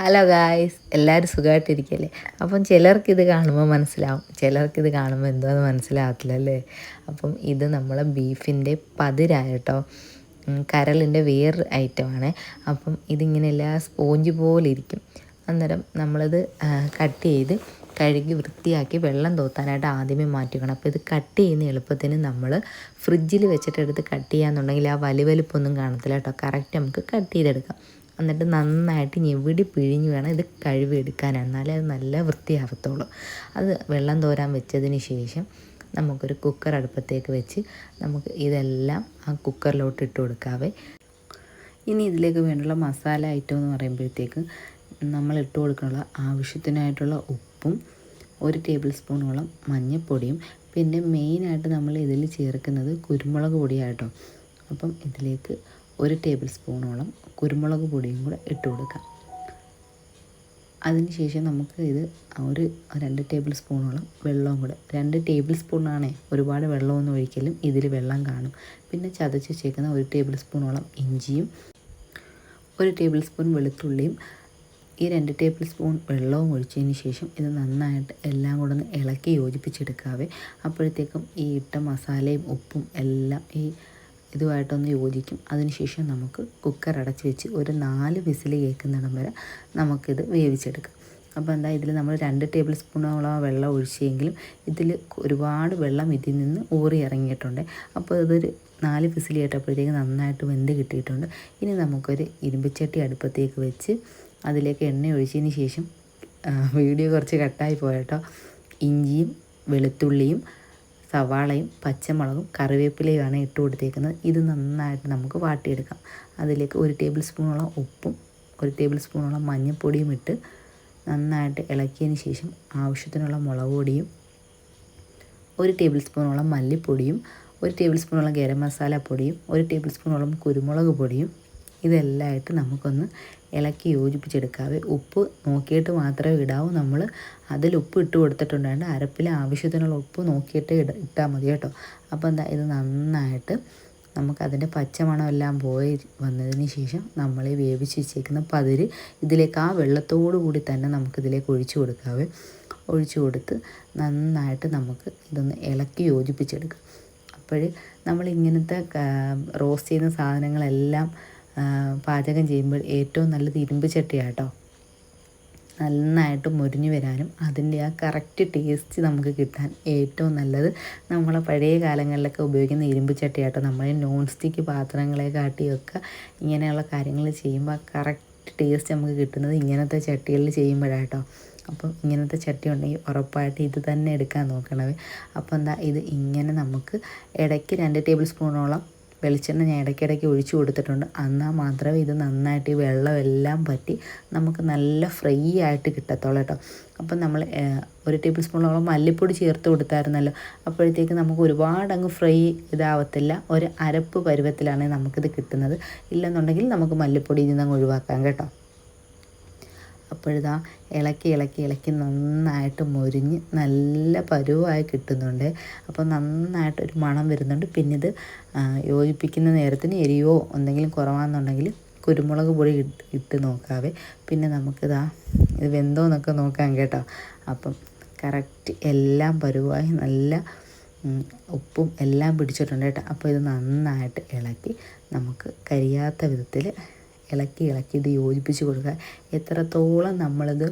Hello guys, എല്ലാവരും സുഖമായിട്ടിരിക്കല്ലേ? അപ്പം ചിലർക്കിത് കാണുമ്പോൾ മനസ്സിലാവും, ചിലർക്കിത് കാണുമ്പോൾ എന്താണെന്ന് മനസ്സിലാവത്തില്ല അല്ലേ? അപ്പം ഇത് നമ്മളെ ബീഫിൻ്റെ പതിരായിട്ടോ, കരളിൻ്റെ വേറൊരു ഐറ്റമാണ്. അപ്പം ഇതിങ്ങനെയല്ല, സ്പോഞ്ച് പോലെ ഇരിക്കും. അന്നേരം നമ്മളിത് കട്ട് ചെയ്ത് കഴുകി വൃത്തിയാക്കി വെള്ളം തോത്താനായിട്ട് ആദ്യമേ മാറ്റിക്കണം. അപ്പോൾ ഇത് കട്ട് ചെയ്യുന്ന എളുപ്പത്തിന് നമ്മൾ ഫ്രിഡ്ജിൽ വെച്ചിട്ട് എടുത്ത് കട്ട് ചെയ്യാന്നുണ്ടെങ്കിൽ ആ വലിപ്പൊന്നും കാണത്തില്ല കേട്ടോ. കറക്റ്റ് നമുക്ക് കട്ട് ചെയ്തെടുക്കാം. എന്നിട്ട് നന്നായിട്ട് ഞെവിടി പിഴിഞ്ഞ് വേണം ഇത് കഴുകിയെടുക്കാൻ, എന്നാലേ അത് നല്ല വൃത്തിയാകത്തുള്ളൂ. അത് വെള്ളം തോരാൻ വെച്ചതിന് ശേഷം നമുക്കൊരു കുക്കർ അടുപ്പത്തേക്ക് വെച്ച് നമുക്ക് ഇതെല്ലാം ആ കുക്കറിലോട്ട് ഇട്ട് കൊടുക്കാവേ. ഇനി ഇതിലേക്ക് വേണ്ടുള്ള മസാല ഐറ്റം എന്ന് പറയുമ്പോഴത്തേക്ക് നമ്മൾ ഇട്ട് കൊടുക്കാനുള്ള ആവശ്യത്തിനായിട്ടുള്ള ഉപ്പും 1 ടേബിൾ സ്പൂണോളം മഞ്ഞൾപ്പൊടിയും, പിന്നെ മെയിനായിട്ട് നമ്മൾ ഇതിൽ ചേർക്കുന്നത് കുരുമുളക് പൊടിയാട്ടോ. അപ്പം ഇതിലേക്ക് 1 ടേബിൾ സ്പൂണോളം കുരുമുളക് പൊടിയും കൂടെ ഇട്ട് കൊടുക്കാം. അതിനുശേഷം നമുക്ക് ഇത് 2 ടേബിൾ സ്പൂണോളം വെള്ളവും കൂടെ, 2 ടേബിൾ സ്പൂണാണേ, ഒരുപാട് വെള്ളമൊന്നും ഒഴിക്കലും, ഇതിൽ വെള്ളം കാണും. പിന്നെ ചതച്ച് വെച്ചേക്കുന്ന 1 ടേബിൾ സ്പൂണോളം ഇഞ്ചിയും 1 ടേബിൾ സ്പൂൺ വെളുത്തുള്ളിയും ഈ 2 ടേബിൾ സ്പൂൺ വെള്ളവും ഒഴിച്ചതിന് ശേഷം ഇത് നന്നായിട്ട് എല്ലാം കൂടെ ഒന്ന് ഇളക്കി യോജിപ്പിച്ചെടുക്കാവേ. അപ്പോഴത്തേക്കും ഈ ഇട്ട മസാലയും ഉപ്പും എല്ലാം ഈ ഇതുമായിട്ടൊന്ന് യോജിക്കും. അതിനുശേഷം നമുക്ക് കുക്കർ അടച്ച് വെച്ച് ഒരു 4 വിസിൽ കേൾക്കുന്നിടം വരെ നമുക്കിത് വേവിച്ചെടുക്കാം. അപ്പോൾ എന്താ, ഇതിൽ നമ്മൾ 2 ടേബിൾ സ്പൂണോളം വെള്ളം ഒഴിച്ചെങ്കിലും ഇതിൽ ഒരുപാട് വെള്ളം ഇതിൽ നിന്ന് ഊറി ഇറങ്ങിയിട്ടുണ്ട്. അപ്പോൾ ഇതൊരു 4 വിസിൽ കേട്ടപ്പോഴത്തേക്ക് നന്നായിട്ട് വെന്ത് കിട്ടിയിട്ടുണ്ട്. ഇനി നമുക്കൊരു ഇരുമ്പുചട്ടി അടുപ്പത്തേക്ക് വെച്ച് അതിലേക്ക് എണ്ണ ഒഴിച്ചതിന് ശേഷം, വീഡിയോ കുറച്ച് കട്ടായി പോയട്ടോ, ഇഞ്ചിയും വെളുത്തുള്ളിയും സവാളയും പച്ചമുളകും കറിവേപ്പിലയുമാണ് ഇട്ട് കൊടുത്തേക്കുന്നത്. ഇത് നന്നായിട്ട് നമുക്ക് വാട്ടിയെടുക്കാം. അതിലേക്ക് 1 ടേബിൾ സ്പൂണോളം ഉപ്പും 1 ടേബിൾ സ്പൂണോളം മഞ്ഞൾപ്പൊടിയും ഇട്ട് നന്നായിട്ട് ഇളക്കിയതിന് ശേഷം ആവശ്യത്തിനുള്ള മുളക് പൊടിയും 1 ടേബിൾ സ്പൂണോളം മല്ലിപ്പൊടിയും 1 ടേബിൾ സ്പൂണോളം ഗരം മസാല പൊടിയും 1 ടേബിൾ സ്പൂണോളം കുരുമുളക് പൊടിയും ഇതെല്ലാം ഇട്ട് നമുക്കൊന്ന് ഇളക്കി യോജിപ്പിച്ചെടുക്കാവേ. ഉപ്പ് നോക്കിയിട്ട് മാത്രമേ ഇടാവൂ. നമ്മൾ അതിൽ ഉപ്പ് ഇട്ട് കൊടുത്തിട്ടുണ്ടായിട്ട് അരപ്പിൽ ആവശ്യത്തിനുള്ള ഉപ്പ് നോക്കിയിട്ട് ഇട്ടാൽ മതി കേട്ടോ. അപ്പോൾ എന്താ, ഇത് നന്നായിട്ട് നമുക്കതിൻ്റെ പച്ചമണം എല്ലാം പോയി വന്നതിന് ശേഷം നമ്മൾ ഈ വേവിച്ച് വെച്ചേക്കുന്ന പതിര് ഇതിലേക്ക് ആ വെള്ളത്തോടു കൂടി തന്നെ നമുക്കിതിലേക്ക് ഒഴിച്ചു കൊടുക്കാവേ. ഒഴിച്ചു കൊടുത്ത് നന്നായിട്ട് നമുക്ക് ഇതൊന്ന് ഇളക്കി യോജിപ്പിച്ചെടുക്കാം. അപ്പോൾ നമ്മളിങ്ങനത്തെ റോസ്റ്റ് ചെയ്യുന്ന സാധനങ്ങളെല്ലാം പാചകം ചെയ്യുമ്പോൾ ഏറ്റവും നല്ലത് ഇരുമ്പ് ചട്ടിയാട്ടോ. നന്നായിട്ട് മുരിഞ്ഞു വരാനും അതിൻ്റെ ആ കറക്റ്റ് ടേസ്റ്റ് നമുക്ക് കിട്ടാൻ ഏറ്റവും നല്ലത് നമ്മളെ പഴയ കാലങ്ങളിലൊക്കെ ഉപയോഗിക്കുന്ന ഇരുമ്പ് ചട്ടിയാട്ടോ. നമ്മളെ നോൺ സ്റ്റിക്ക് പാത്രങ്ങളെ കാട്ടിയൊക്കെ ഇങ്ങനെയുള്ള കാര്യങ്ങൾ ചെയ്യുമ്പോൾ ആ കറക്റ്റ് ടേസ്റ്റ് നമുക്ക് കിട്ടുന്നത് ഇങ്ങനത്തെ ചട്ടികളിൽ ചെയ്യുമ്പോഴാട്ടോ. അപ്പം ഇങ്ങനത്തെ ചട്ടി ഉണ്ടെങ്കിൽ ഉറപ്പായിട്ട് ഇത് തന്നെ എടുക്കാൻ നോക്കണവേ. അപ്പോൾ എന്താ, ഇത് ഇങ്ങനെ നമുക്ക് ഇടയ്ക്ക് 2 ടേബിൾ സ്പൂണോളം വെളിച്ചെണ്ണ ഞാൻ ഇടയ്ക്കിടയ്ക്ക് ഒഴിച്ചു കൊടുത്തിട്ടുണ്ട്. എന്നാൽ മാത്രമേ ഇത് നന്നായിട്ട് ഈ വെള്ളമെല്ലാം പറ്റി നമുക്ക് നല്ല ഫ്രൈ ആയിട്ട് കിട്ടത്തുള്ളൂ കേട്ടോ. അപ്പം നമ്മൾ 1 ടേബിൾ സ്പൂണോളം മല്ലിപ്പൊടി ചേർത്ത് കൊടുത്തായിരുന്നല്ലോ, അപ്പോഴത്തേക്ക് നമുക്ക് ഒരുപാട് അങ്ങ് ഫ്രൈ ഇതാവത്തില്ല. ഒരു അരപ്പ് പരുവത്തിലാണ് നമുക്കിത് കിട്ടുന്നത്. ഇല്ലെന്നുണ്ടെങ്കിൽ നമുക്ക് മല്ലിപ്പൊടി ഇതിൽ നിന്ന് ഒഴിവാക്കാം കേട്ടോ. അപ്പോഴിതാ ഇളക്കി നന്നായിട്ട് മൊരിഞ്ഞ് നല്ല പരുവായി കിട്ടുന്നുണ്ട്. അപ്പോൾ നന്നായിട്ടൊരു മണം വരുന്നുണ്ട്. പിന്നെ ഇത് യോജിപ്പിക്കുന്ന നേരത്തിന് എരിവോ എന്തെങ്കിലും കുറവാണെന്നുണ്ടെങ്കിൽ കുരുമുളക് പൊടി ഇട്ട് നോക്കാവേ. പിന്നെ നമുക്കിതാ ഇത് വെന്തോന്നൊക്കെ നോക്കാം കേട്ടോ. അപ്പം കറക്റ്റ് എല്ലാം പരുവായി നല്ല ഉപ്പും എല്ലാം പിടിച്ചിട്ടുണ്ട് കേട്ടോ. അപ്പോൾ ഇത് നന്നായിട്ട് ഇളക്കി നമുക്ക് കരിയാത്ത വിധത്തിൽ ഇളക്കി ഇത് യോജിപ്പിച്ച് കൊടുക്കുക. എത്രത്തോളം നമ്മളിത്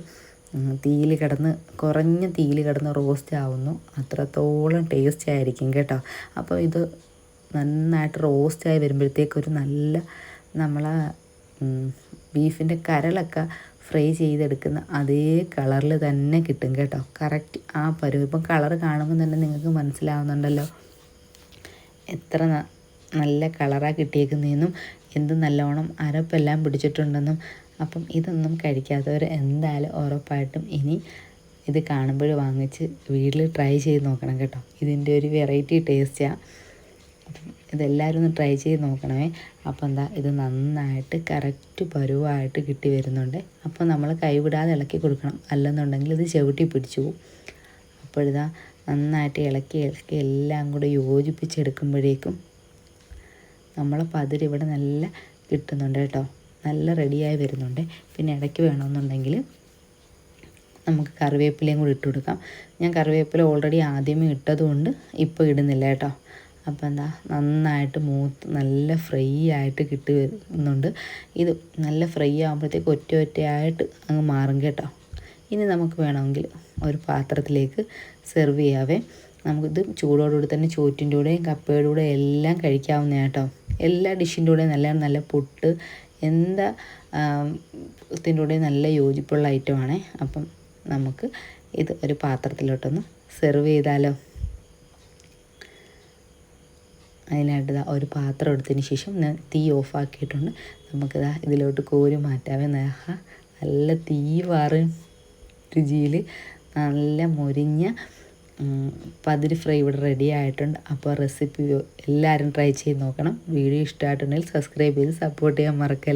കുറഞ്ഞ തീയിൽ കിടന്ന് റോസ്റ്റ് ആവുന്നു അത്രത്തോളം ടേസ്റ്റ് ആയിരിക്കും കേട്ടോ. അപ്പോൾ ഇത് നന്നായിട്ട് റോസ്റ്റായി വരുമ്പോഴത്തേക്കൊരു നല്ല നമ്മളെ ബീഫിൻ്റെ കരളൊക്കെ ഫ്രൈ ചെയ്തെടുക്കുന്ന അതേ കളറിൽ തന്നെ കിട്ടും കേട്ടോ. കറക്റ്റ് ആ പരുവം. ഇപ്പം കളർ കാണുമ്പോൾ തന്നെ നിങ്ങൾക്ക് മനസ്സിലാവുന്നുണ്ടല്ലോ എത്ര നല്ല കളറാണ് കിട്ടിയേക്കുന്നതെന്നും എന്ത് നല്ലോണം അരപ്പെല്ലാം പിടിച്ചിട്ടുണ്ടെന്നും. അപ്പം ഇതൊന്നും കഴിക്കാത്തവർ എന്തായാലും ഉറപ്പായിട്ടും ഇനി ഇത് കാണുമ്പോൾ വാങ്ങിച്ച് വീട്ടിൽ ട്രൈ ചെയ്ത് നോക്കണം കേട്ടോ. ഇതിൻ്റെ ഒരു വെറൈറ്റി ടേസ്റ്റാണ്. അപ്പം ഇതെല്ലാവരും ഒന്ന് ട്രൈ ചെയ്ത് നോക്കണമേ. അപ്പോൾ എന്താ, ഇത് നന്നായിട്ട് കറക്റ്റ് പരുവായിട്ട് കിട്ടി വരുന്നുണ്ട്. അപ്പോൾ നമ്മൾ കൈവിടാതെ ഇളക്കി കൊടുക്കണം, അല്ലെന്നുണ്ടെങ്കിൽ ഇത് ചവിട്ടി പിടിച്ചു പോകും. അപ്പോഴിതാ നന്നായിട്ട് ഇളക്കി എല്ലാം കൂടെ യോജിപ്പിച്ചെടുക്കുമ്പോഴേക്കും നമ്മളെ പതിരിവിടെ നല്ല കിട്ടുന്നുണ്ട് കേട്ടോ. നല്ല റെഡിയായി വരുന്നുണ്ട്. പിന്നെ ഇടയ്ക്ക് വേണമെന്നുണ്ടെങ്കിൽ നമുക്ക് കറിവേപ്പിലയും കൂടി ഇട്ട് കൊടുക്കാം. ഞാൻ കറിവേപ്പില ഓൾറെഡി ആദ്യമേ ഇട്ടതുകൊണ്ട് ഇപ്പോൾ ഇടുന്നില്ല കേട്ടോ. അപ്പോൾ എന്താ നന്നായിട്ട് മൂത്ത് നല്ല ഫ്രൈ ആയിട്ട് കിട്ടി വരുന്നുണ്ട്. ഇത് നല്ല ഫ്രൈ ആകുമ്പോഴത്തേക്ക് ഒറ്റയായിട്ട് അങ്ങ് മാറും കേട്ടോ. ഇനി നമുക്ക് വേണമെങ്കിൽ ഒരു പാത്രത്തിലേക്ക് സെർവ് ചെയ്യാവേ. നമുക്കിത് ചൂടോടുകൂടി തന്നെ ചോറ്റിൻ്റെ കൂടെയും കപ്പയുടെ കൂടെ എല്ലാം കഴിക്കാവുന്ന കേട്ടോ. എല്ലാ ഡിഷിൻ്റെ കൂടെയും നല്ല പുട്ട് എന്താ ത്തിൻ്റെ കൂടെയും നല്ല യോജിപ്പുള്ള ഐറ്റമാണ്. അപ്പം നമുക്ക് ഇത് ഒരു പാത്രത്തിലോട്ടൊന്ന് സെർവ് ചെയ്താലോ. അതിനായിട്ട് ഒരു പാത്രം എടുത്തതിന് ശേഷം ഞാൻ തീ ഓഫാക്കിയിട്ടുണ്ട്. നമുക്കിതാ ഇതിലോട്ട് കോരി മാറ്റാവേ. നല്ല തീ വാറും രുചിയിൽ നല്ല മൊരിഞ്ഞ പതിരി ഫ്രൈ ഇവിടെ റെഡി ആയിട്ടുണ്ട്. അപ്പോൾ റെസിപ്പി എല്ലാവരും ട്രൈ ചെയ്ത് നോക്കണം. വീഡിയോ ഇഷ്ടമായിട്ടുണ്ടെങ്കിൽ സബ്സ്ക്രൈബ് ചെയ്ത് സപ്പോർട്ട് ചെയ്യാൻ മറക്കല്ല.